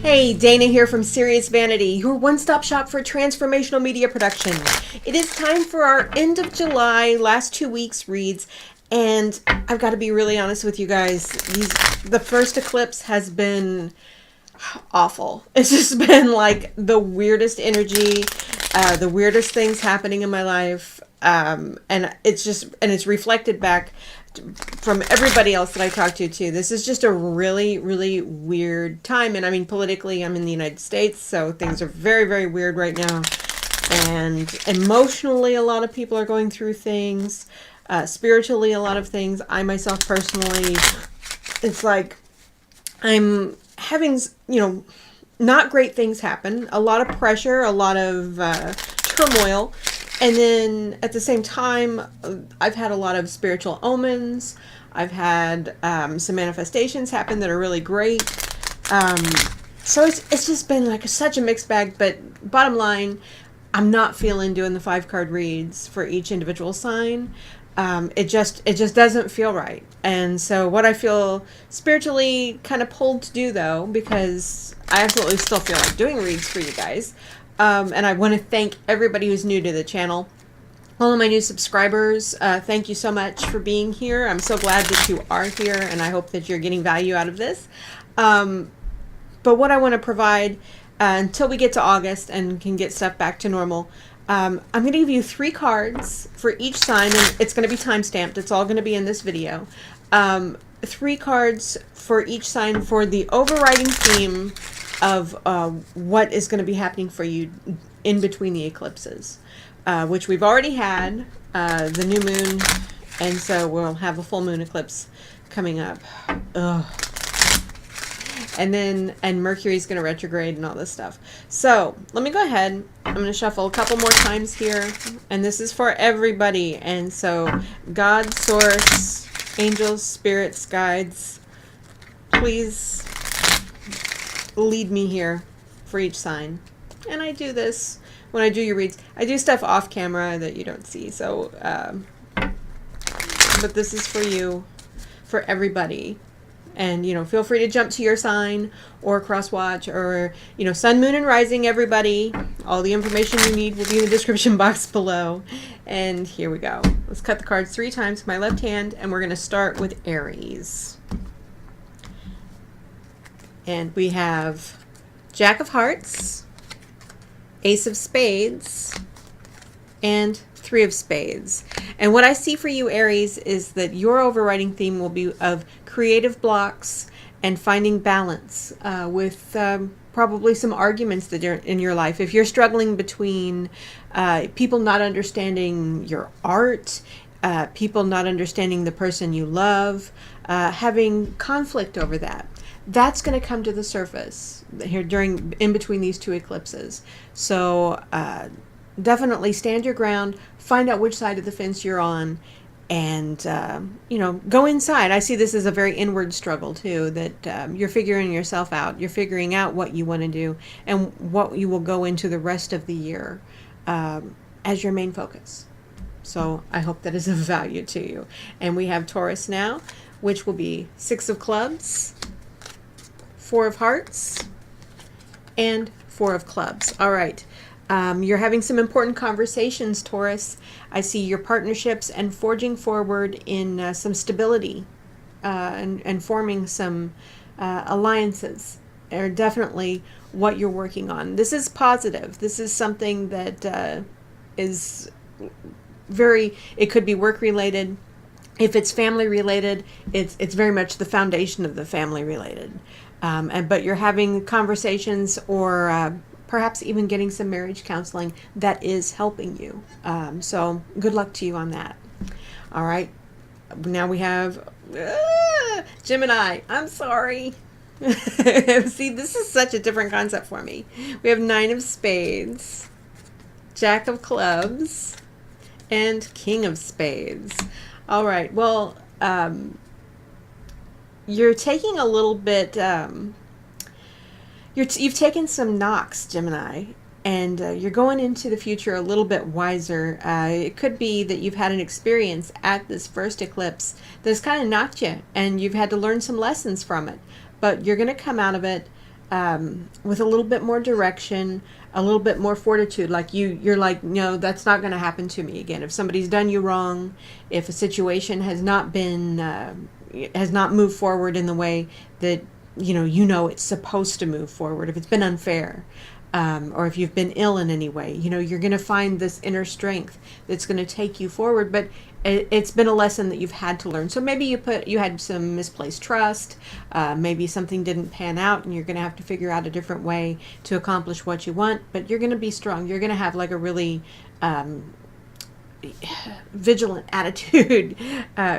Hey, Dana here from Serious Vanity, your one-stop shop for transformational media production. It is time for our end of July, last 2 weeks reads, and I've got to be really honest with you guys. The first eclipse has been awful. It's just been like the weirdest energy, the weirdest things happening in my life, and it's reflected back from everybody else that I talked to too. This is just a really, really weird time. And I mean, politically, I'm in the United States, so things are very, very weird right now. And emotionally, a lot of people are going through things. Spiritually, a lot of things. I myself personally, it's like I'm having, not great things happen. A lot of pressure, a lot of turmoil. And then at the same time, I've had a lot of spiritual omens. I've had some manifestations happen that are really great. So it's just been like such a mixed bag. But bottom line, I'm not feeling doing the 5-card reads for each individual sign. It just doesn't feel right. And so what I feel spiritually kind of pulled to do, though, because I absolutely still feel like doing reads for you guys. And I want to thank everybody who's new to the channel. All of my new subscribers, thank you so much for being here. I'm so glad that you are here, and I hope that you're getting value out of this. But what I want to provide until we get to August and can get stuff back to normal, I'm going to give you 3 cards for each sign, and it's going to be time-stamped. It's all going to be in this video. 3 cards for each sign for the overriding theme of what is going to be happening for you in between the eclipses, which we've already had, the new moon, and so we'll have a full moon eclipse coming up. Ugh. And Mercury's going to retrograde and all this stuff. So let me go ahead. I'm going to shuffle a couple more times here, and this is for everybody. And so God, source, angels, spirits, guides, please lead me here for each sign. And I do this when I do your reads. I do stuff off camera that you don't see. So, but this is for you, for everybody. And, feel free to jump to your sign or cross watch or, sun, moon, and rising, everybody. All the information you need will be in the description box below. And here we go. Let's cut the cards 3 times with my left hand, and we're going to start with Aries. And we have Jack of Hearts, Ace of Spades, and 3 of Spades. And what I see for you, Aries, is that your overriding theme will be of creative blocks and finding balance with probably some arguments that are in your life. If you're struggling between people not understanding your art, people not understanding the person you love, having conflict over that, that's going to come to the surface here in between these 2 eclipses. So definitely stand your ground, find out which side of the fence you're on, and go inside. I see this as a very inward struggle too, that you're figuring yourself out. You're figuring out what you want to do and what you will go into the rest of the year as your main focus. So I hope that is of value to you. And we have Taurus now, which will be 6 of clubs, 4 of hearts, and 4 of clubs. All right. You're having some important conversations, Taurus. I see your partnerships and forging forward in some stability and forming some alliances are definitely what you're working on. This is positive. This is something that is it could be work related. If it's family related, it's very much the foundation of the family related. But you're having conversations or perhaps even getting some marriage counseling that is helping you. So good luck to you on that. All right. Now we have Gemini. I'm sorry. See, this is such a different concept for me. We have 9 of Spades, Jack of Clubs, and King of Spades. All right. Well, you're taking a little bit... You've taken some knocks, Gemini, and you're going into the future a little bit wiser. It could be that you've had an experience at this first eclipse that's kind of knocked you, and you've had to learn some lessons from it. But you're going to come out of it with a little bit more direction, a little bit more fortitude. Like you're like, no, that's not going to happen to me again. If somebody's done you wrong, if a situation has not been, has not moved forward in the way that, it's supposed to move forward, if it's been unfair, or if you've been ill in any way, you're going to find this inner strength that's going to take you forward. But it's been a lesson that you've had to learn. So maybe you had some misplaced trust, maybe something didn't pan out, and you're going to have to figure out a different way to accomplish what you want. But you're going to be strong. You're going to have like a really vigilant attitude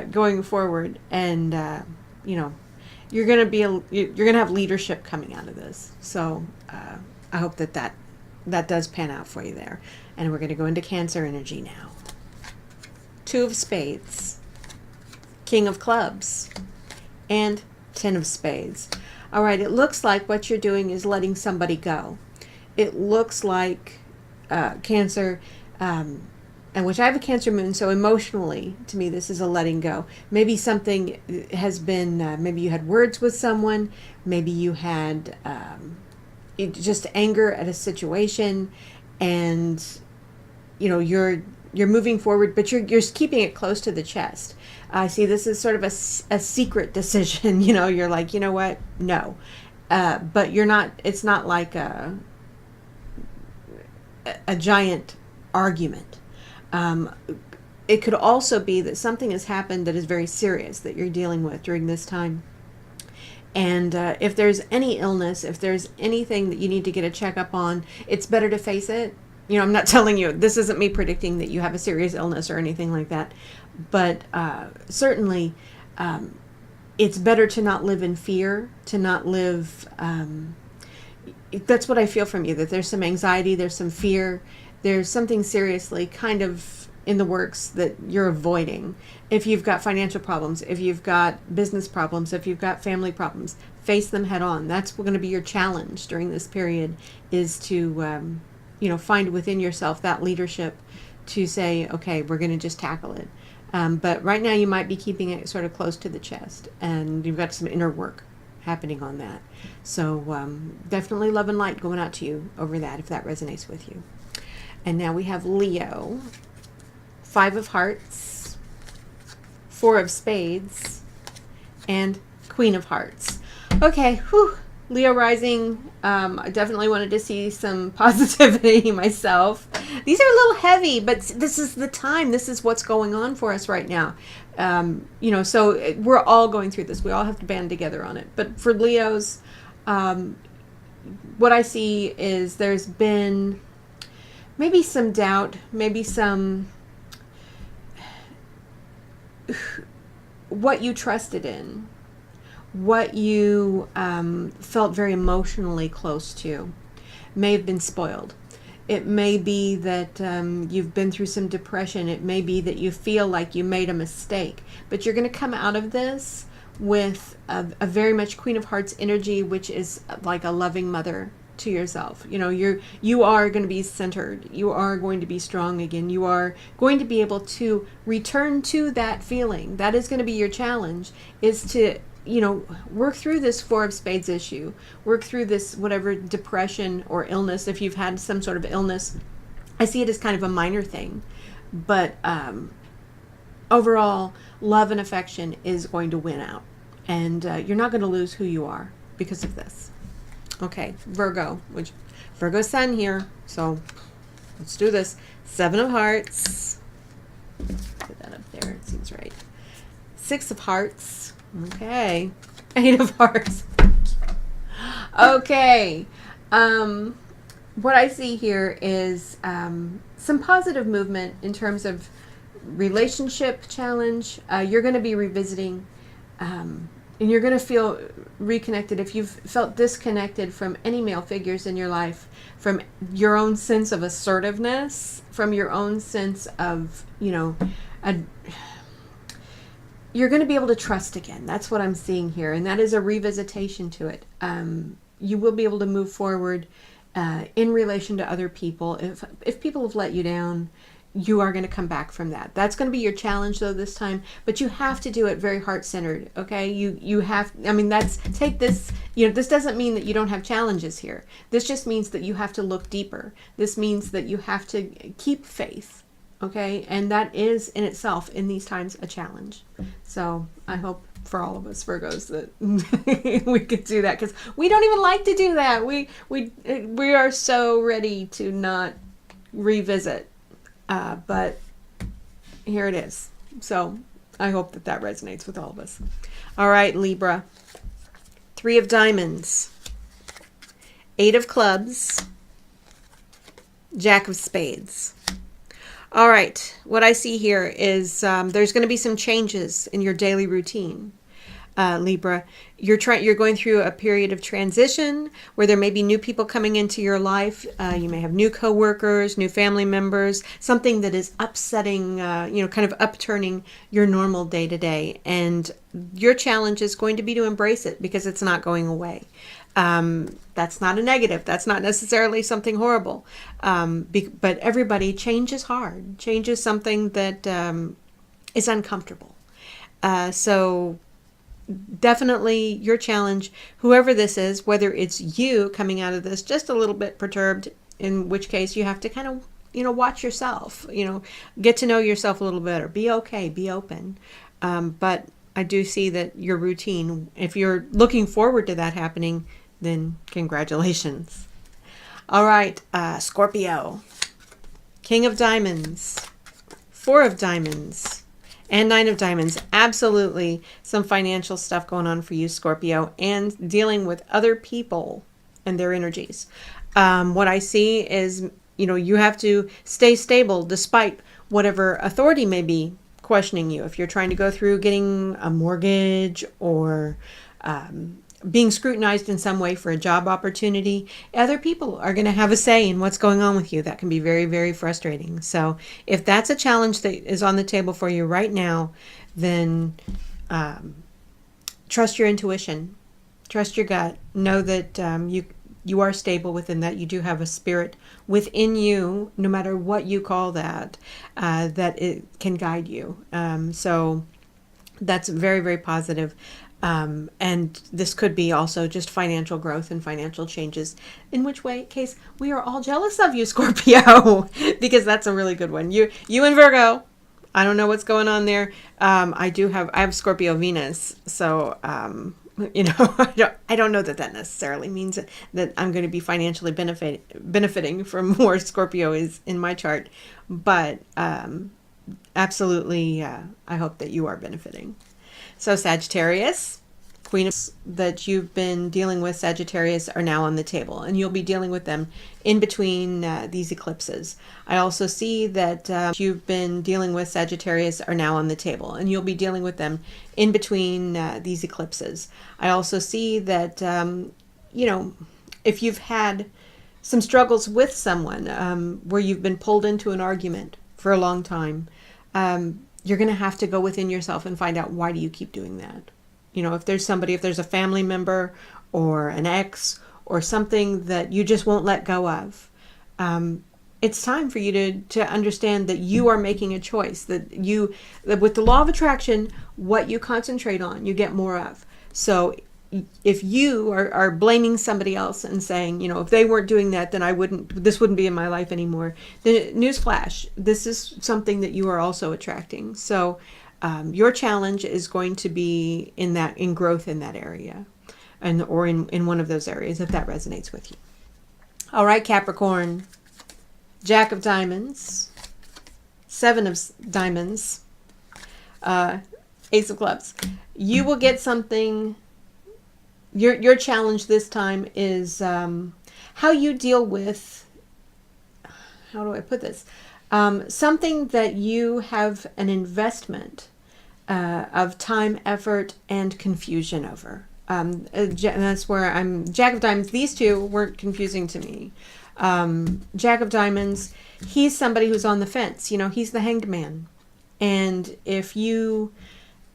going forward, and you're going to have leadership coming out of this. So I hope that does pan out for you there. And we're going to go into Cancer energy now. 2 of Spades, King of Clubs, and 10 of Spades. All right, it looks like what you're doing is letting somebody go. It looks like Cancer, and which I have a Cancer moon, so emotionally, to me, this is a letting go. Maybe something has been, maybe you had words with someone, maybe you had just anger at a situation, and you're moving forward, but you're keeping it close to the chest. I see this is sort of a secret decision. You're like, you know what? No. But you're not, it's not like a giant argument. It could also be that something has happened that is very serious that you're dealing with during this time. And if there's any illness, if there's anything that you need to get a checkup on, it's better to face it. I'm not telling you, this isn't me predicting that you have a serious illness or anything like that. But certainly, it's better to not live in fear, to not live, that's what I feel from you, that there's some anxiety, there's some fear, there's something seriously kind of in the works that you're avoiding. If you've got financial problems, if you've got business problems, if you've got family problems, face them head on. That's going to be your challenge during this period, is to, find within yourself that leadership to say, okay, we're going to just tackle it. But right now you might be keeping it sort of close to the chest, and you've got some inner work happening on that. So definitely love and light going out to you over that, if that resonates with you. And now we have Leo. 5 of Hearts, 4 of Spades, and Queen of Hearts. Okay, whew. Leo rising, I definitely wanted to see some positivity myself. These are a little heavy, but this is the time. This is what's going on for us right now. So we're all going through this. We all have to band together on it. But for Leos, what I see is there's been maybe some doubt, maybe some what you trusted in, what you felt very emotionally close to, may have been spoiled. It may be that you've been through some depression. It may be that you feel like you made a mistake. But you're going to come out of this with a very much Queen of Hearts energy, which is like a loving mother to yourself. You are going to be centered. You are going to be strong again. You are going to be able to return to that feeling. That is going to be your challenge, is to work through this 4 of Spades issue, work through this whatever depression or illness. If you've had some sort of illness, I see it as kind of a minor thing, but overall, love and affection is going to win out, and you're not going to lose who you are because of this. Okay, Virgo, which Virgo sun here, so let's do this. 7 of Hearts, put that up there, it seems right. 6 of Hearts, okay. 8 of Hearts, okay. What I see here is some positive movement in terms of relationship challenge. You're going to be revisiting, and you're going to feel reconnected. If you've felt disconnected from any male figures in your life, from your own sense of assertiveness, from your own sense of, you're going to be able to trust again. That's what I'm seeing here. And that is a revisitation to it. You will be able to move forward in relation to other people. If people have let you down, you are going to come back from that. That's going to be your challenge though this time, but you have to do it very heart-centered. Okay. You have, take this this doesn't mean that you don't have challenges here. This just means that you have to look deeper. This means that you have to keep faith. Okay, and that is in itself, in these times, a challenge. So I hope for all of us Virgos that we could do that, because we don't even like to do that. We are so ready to not revisit, but here it is. So I hope that that resonates with all of us. All right, Libra. 3 of Diamonds, 8 of Clubs, Jack of Spades. All right, what I see here is there's going to be some changes in your daily routine, Libra. You're going through a period of transition where there may be new people coming into your life. You may have new coworkers, new family members, something that is upsetting, kind of upturning your normal day-to-day. And your challenge is going to be to embrace it, because it's not going away. That's not a negative. That's not necessarily something horrible. But everybody, change is hard. Change is something that is uncomfortable. So definitely your challenge, whoever this is, whether it's you coming out of this just a little bit perturbed, in which case you have to kind of, watch yourself, get to know yourself a little better. Be okay, be open. But I do see that your routine, if you're looking forward to that happening, then congratulations. All right, Scorpio. King of Diamonds, 4 of Diamonds, and 9 of Diamonds. Absolutely some financial stuff going on for you, Scorpio, and dealing with other people and their energies. What I see is, you have to stay stable despite whatever authority may be questioning you. If you're trying to go through getting a mortgage or being scrutinized in some way for a job opportunity, other people are going to have a say in what's going on with you. That can be very, very frustrating. So if that's a challenge that is on the table for you right now, then trust your intuition, trust your gut. Know that you are stable within that. You do have a spirit within you, no matter what you call that, that it can guide you. So that's very, very positive. And this could be also just financial growth and financial changes, in which case we are all jealous of you, Scorpio, because that's a really good one. You and Virgo, I don't know what's going on there. I have Scorpio Venus. So, I don't know that necessarily means that I'm going to be financially benefiting from more Scorpio is in my chart, but, absolutely, I hope that you are benefiting. So Sagittarius, Queen of that you've been dealing with, Sagittarius, are now on the table, and you'll be dealing with them in between these eclipses. I also see that you've been dealing with, Sagittarius, are now on the table, and you'll be dealing with them in between these eclipses. I also see that, if you've had some struggles with someone where you've been pulled into an argument for a long time, you're going to have to go within yourself and find out, why do you keep doing that? If there's a family member or an ex or something that you just won't let go of, it's time for you to understand that you are making a choice, that with the law of attraction, what you concentrate on, you get more of. So if you are blaming somebody else and saying, if they weren't doing that, then this wouldn't be in my life anymore. The newsflash, this is something that you are also attracting. So your challenge is going to be in growth in that area, or in one of those areas, if that resonates with you. All right, Capricorn, Jack of Diamonds, 7 of Diamonds, Ace of Clubs. You will get something. Your challenge this time is how you deal with, how do I put this? Something that you have an investment of time, effort, and confusion over. And that's where Jack of Diamonds. These two weren't confusing to me. Jack of Diamonds, he's somebody who's on the fence. He's the hanged man. And if you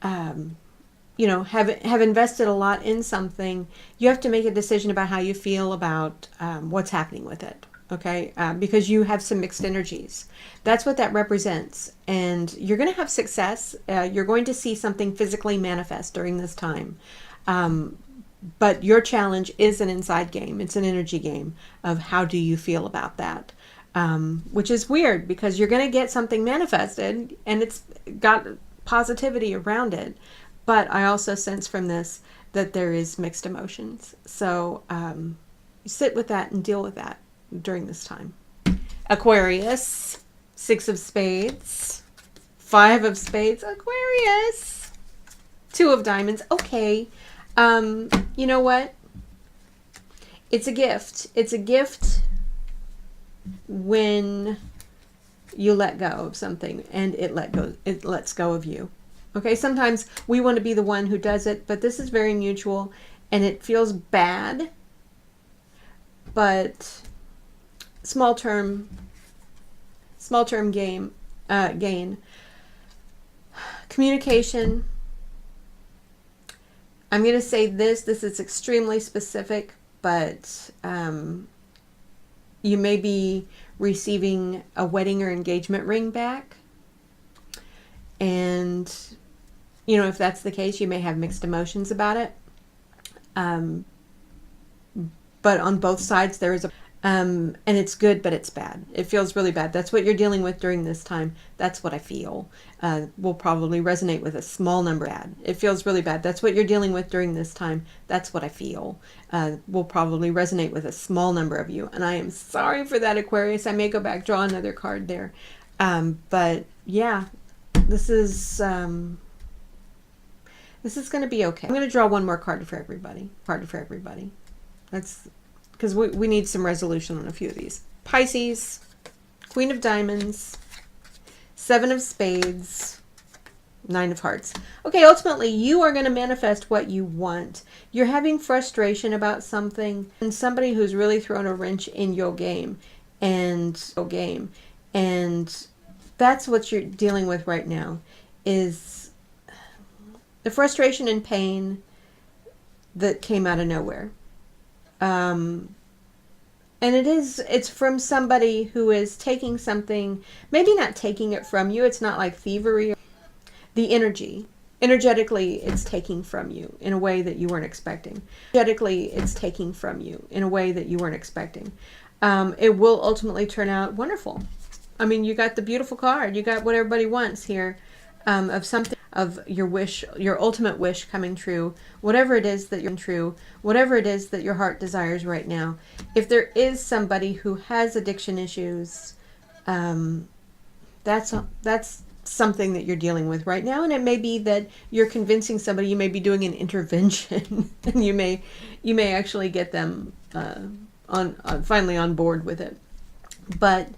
have invested a lot in something, you have to make a decision about how you feel about what's happening with it, okay? Because you have some mixed energies. That's what that represents. And you're going to have success. You're going to see something physically manifest during this time. But your challenge is an inside game. It's an energy game of how do you feel about that, which is weird because you're going to get something manifested and it's got positivity around it. But I also sense from this that there is mixed emotions. So sit with that and deal with that during this time. Aquarius, 6 of Spades, 5 of Spades, Aquarius, 2 of Diamonds. Okay. You know what? It's a gift. It's a gift when you let go of something and it lets go of you. Okay, sometimes we want to be the one who does it, but this is very mutual and it feels bad, but small term gain. Communication. I'm going to say this is extremely specific, but you may be receiving a wedding or engagement ring back. And, you know, if that's the case, you may have mixed emotions about it. But on both sides, there is a... and it's good, but it's bad. It feels really bad. That's what you're dealing with during this time. That's what I feel. Will probably resonate with a small number. Bad. It feels really bad. That's what you're dealing with during this time. That's what I feel. Will probably resonate with a small number of you. And I am sorry for that, Aquarius. I may go back, draw another card there. But yeah, this is going to be okay. I'm going to draw one more card for everybody. That's because we need some resolution on a few of these. Pisces, Queen of Diamonds, 7 of Spades, 9 of Hearts. Okay, ultimately, you are going to manifest what you want. You're having frustration about something, and somebody who's really thrown a wrench in your game. And that's what you're dealing with right now, is the frustration and pain that came out of nowhere. And it's from somebody who is taking something, maybe not taking it from you. It's not like thievery. The energetically, it's taking from you in a way that you weren't expecting. It will ultimately turn out wonderful. I mean, you got the beautiful card. You got what everybody wants here, of something, of your wish, your ultimate wish coming true, whatever it is that your heart desires right now. If there is somebody who has addiction issues, that's something that you're dealing with right now. And it may be that you're convincing somebody, you may be doing an intervention and you may actually get them finally on board with it. But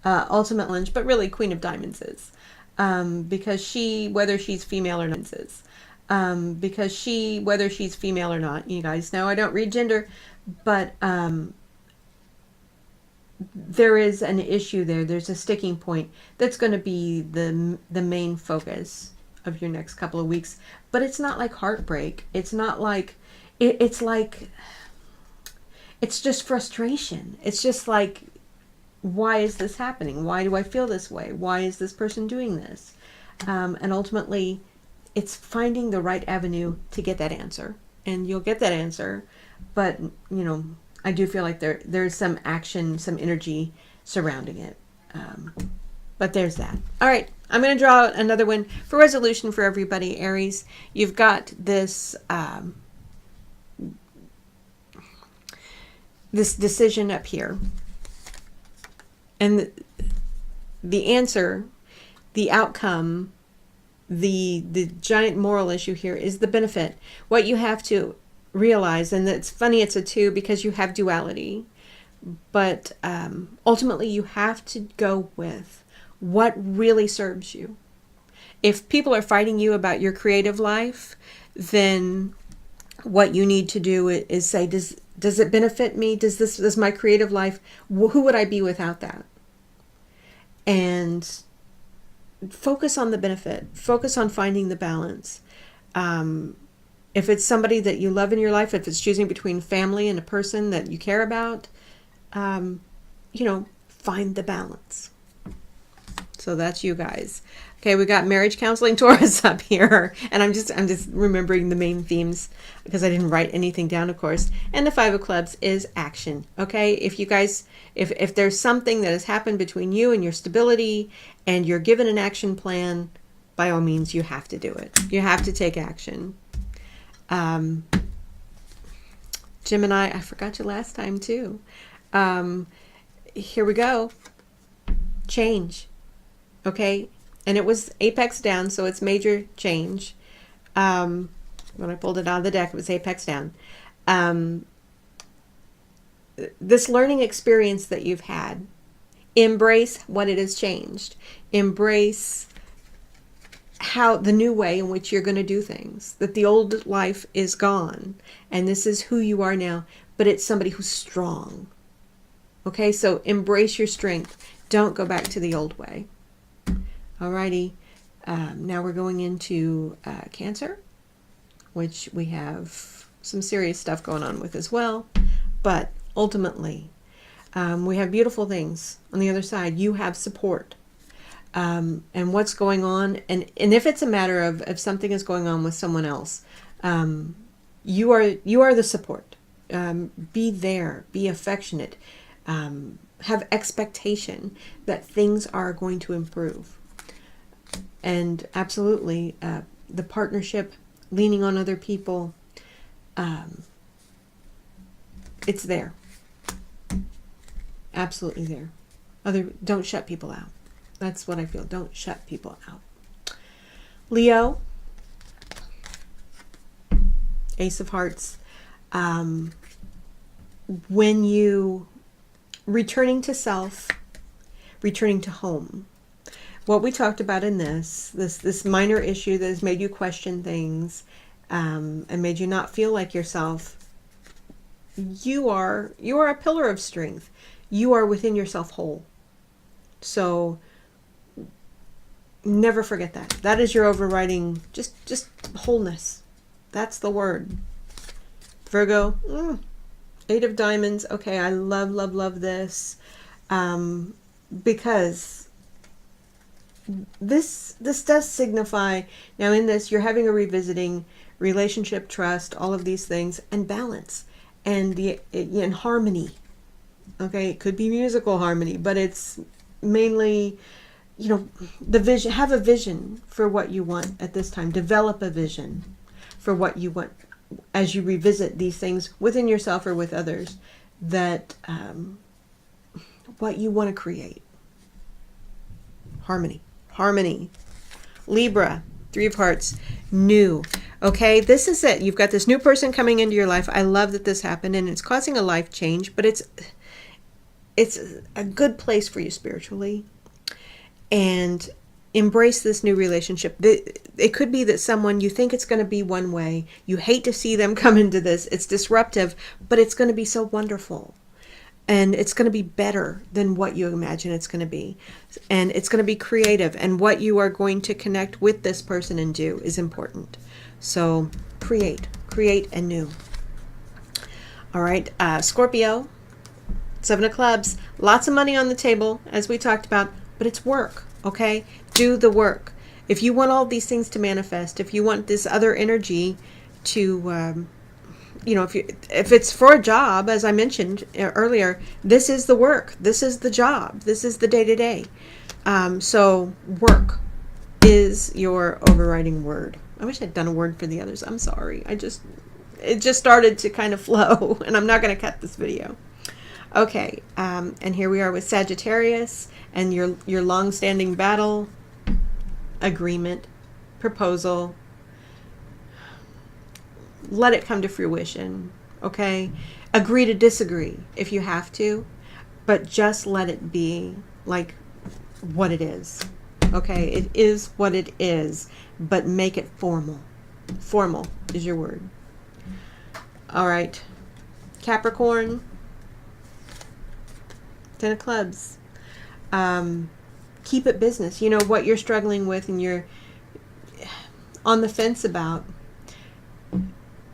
ultimately, but really Queen of Diamonds is. Because whether she's female or not, you guys know I don't read gender, but there is an issue there. There's a sticking point that's going to be the main focus of your next couple of weeks. But it's not like heartbreak. It's not like it's just frustration. It's just like, why is this happening? Why do I feel this way? Why is this person doing this? And ultimately, it's finding the right avenue to get that answer. And you'll get that answer. But, you know, I do feel like there's some action, some energy surrounding it. But there's that. All right, I'm going to draw another one for resolution for everybody, Aries. You've got this... this decision up here. And the answer, the outcome, the giant moral issue here is the benefit. What you have to realize, and it's funny it's a 2 because you have duality, but ultimately you have to go with what really serves you. If people are fighting you about your creative life, then what you need to do is say, does it benefit me? Does my creative life, who would I be without that? And focus on the benefit. Focus on finding the balance. If it's somebody that you love in your life, if it's choosing between family and a person that you care about, you know, find the balance. So that's you guys. Okay, we got marriage counseling Taurus up here, and I'm just remembering the main themes because I didn't write anything down, of course. And the Five of Clubs is action. Okay, if you guys, if there's something that has happened between you and your stability, and you're given an action plan, by all means, you have to do it. You have to take action. Gemini, I forgot you last time too. Here we go. Change. Okay. And it was apex down, so it's major change. When I pulled it out of the deck, it was apex down. This learning experience that you've had, embrace what it has changed. Embrace how the new way in which you're going to do things. That the old life is gone, and this is who you are now, but it's somebody who's strong. Okay, so embrace your strength. Don't go back to the old way. Alrighty, now we're going into Cancer, which we have some serious stuff going on with as well. But ultimately, we have beautiful things on the other side. You have support. And what's going on, and if it's a matter of if something is going on with someone else, you are the support. Be there, be affectionate, have expectation that things are going to improve. And absolutely, the partnership, leaning on other people, it's there. Absolutely there. Don't shut people out. That's what I feel. Don't shut people out. Leo, Ace of Hearts. When you returning to self, returning to home. What we talked about in this minor issue that has made you question things, and made you not feel like yourself. You are a pillar of strength. You are within yourself whole. So never forget that. That is your overriding, just wholeness. That's the word. Virgo, Eight of Diamonds. Okay, I love this, because this does signify, now in this, you're having a revisiting, relationship, trust, all of these things, and balance, and in harmony. Okay, it could be musical harmony, but it's mainly, the vision. Have a vision for what you want at this time. Develop a vision for what you want as you revisit these things within yourself or with others, that what you want to create. Harmony. Libra, Three of Hearts, new. Okay, this is it. You've got this new person coming into your life. I love that this happened, and it's causing a life change, but it's a good place for you spiritually. And embrace this new relationship. It could be that someone, you think it's going to be one way. You hate to see them come into this. It's disruptive, but it's going to be so wonderful. And it's going to be better than what you imagine it's going to be. And it's going to be creative. And what you are going to connect with this person and do is important. So create anew. All right, Scorpio, Seven of Clubs. Lots of money on the table, as we talked about, but it's work, okay? Do the work. If you want all these things to manifest, if you want this other energy to... if it's for a job, as I mentioned earlier, this is the work. This is the job. This is the day-to-day. So work is your overriding word. I wish I'd done a word for the others. I'm sorry. It just started to kind of flow, and I'm not going to cut this video. Okay, and here we are with Sagittarius and your long-standing battle, agreement, proposal. Let it come to fruition, okay? Agree to disagree if you have to, but just let it be like what it is, okay? It is what it is, but make it formal. Formal is your word. All right, Capricorn, Ten of Clubs. Keep it business. You know what you're struggling with and you're on the fence about.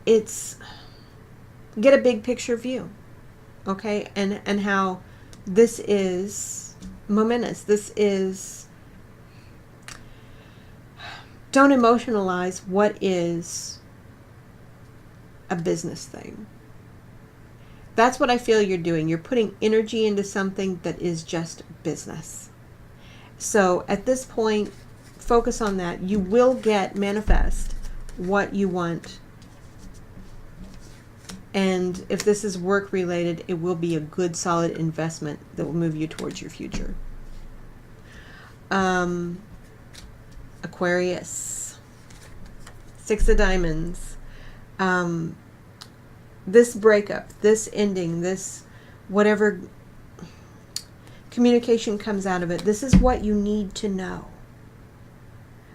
It's get a big picture view, okay? And how this is momentous. This is don't emotionalize what is a business thing. That's what I feel you're doing. You're putting energy into something that is just business. So at this point, focus on that. You will manifest what you want. And if this is work related, it will be a good, solid investment that will move you towards your future. Aquarius, 6 of Diamonds. This breakup, this ending, this whatever communication comes out of it, this is what you need to know.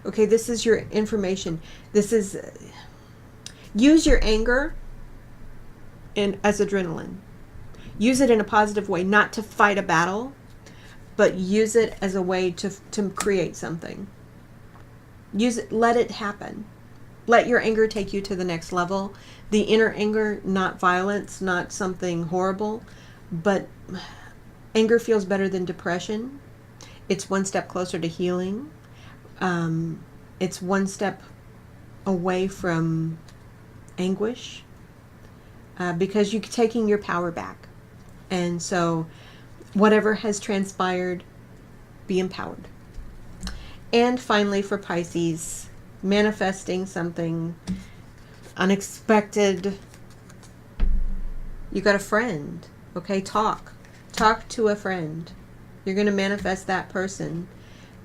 Okay, this is your information. This is, use your anger as adrenaline. Use it in a positive way, not to fight a battle, but use it as a way to create something. Use it, let it happen. Let your anger take you to the next level. The inner anger, not violence, not something horrible, but anger feels better than depression. It's one step closer to healing. It's one step away from anguish, because you're taking your power back. And so whatever has transpired, be empowered. And finally for Pisces, manifesting something unexpected. You got a friend, okay? Talk to a friend. You're going to manifest that person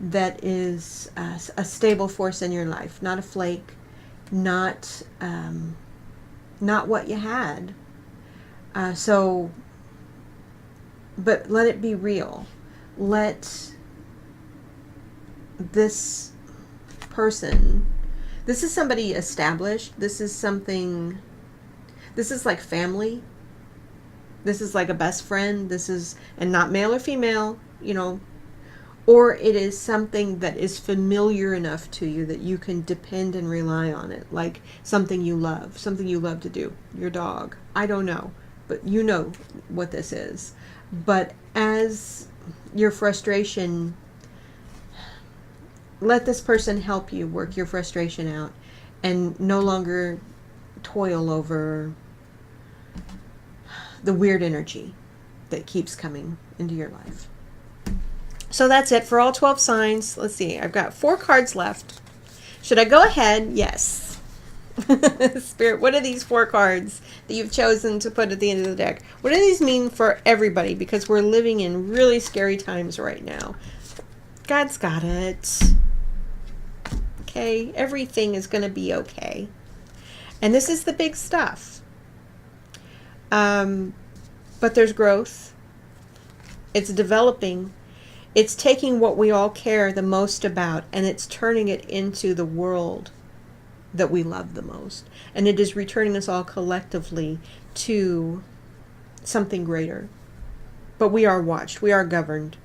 that is a stable force in your life, not a flake, not what you had. But let it be real. Let this person, this is somebody established, this is like family, this is like a best friend, and not male or female, or it is something that is familiar enough to you that you can depend and rely on it, like something you love to do, your dog, I don't know, but you know what this is. But as your frustration, let this person help you work your frustration out and no longer toil over the weird energy that keeps coming into your life. So that's it for all 12 signs. Let's see, I've got 4 cards left. Should I go ahead? Yes. Spirit, what are these 4 cards that you've chosen to put at the end of the deck? What do these mean for everybody? Because we're living in really scary times right now. God's got it. Okay, everything is going to be okay. And this is the big stuff. But there's growth. It's developing. It's taking what we all care the most about and it's turning it into the world that we love the most. And it is returning us all collectively to something greater. But we are watched. We are governed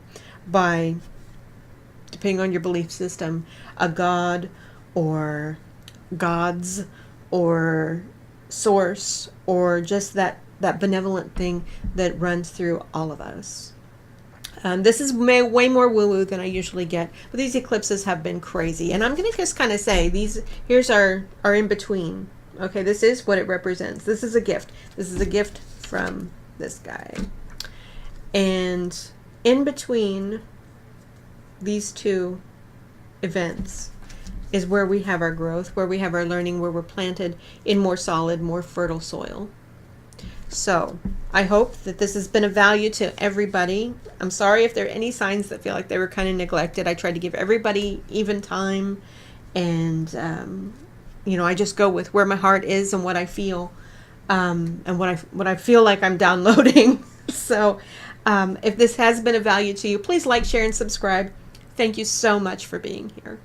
by, depending on your belief system, a god or gods or source or just that benevolent thing that runs through all of us. This is way more woo-woo than I usually get, but these eclipses have been crazy. And I'm going to just kind of say, here's our in-between. Okay, this is what it represents. This is a gift. This is a gift from this guy. And in between these two events is where we have our growth, where we have our learning, where we're planted in more solid, more fertile soil. So I hope that this has been of value to everybody. I'm sorry if there are any signs that feel like they were kind of neglected. I tried to give everybody even time, and I just go with where my heart is and what I feel, and what I feel like I'm downloading. So if this has been of value to you, please like, share, and subscribe. Thank you so much for being here.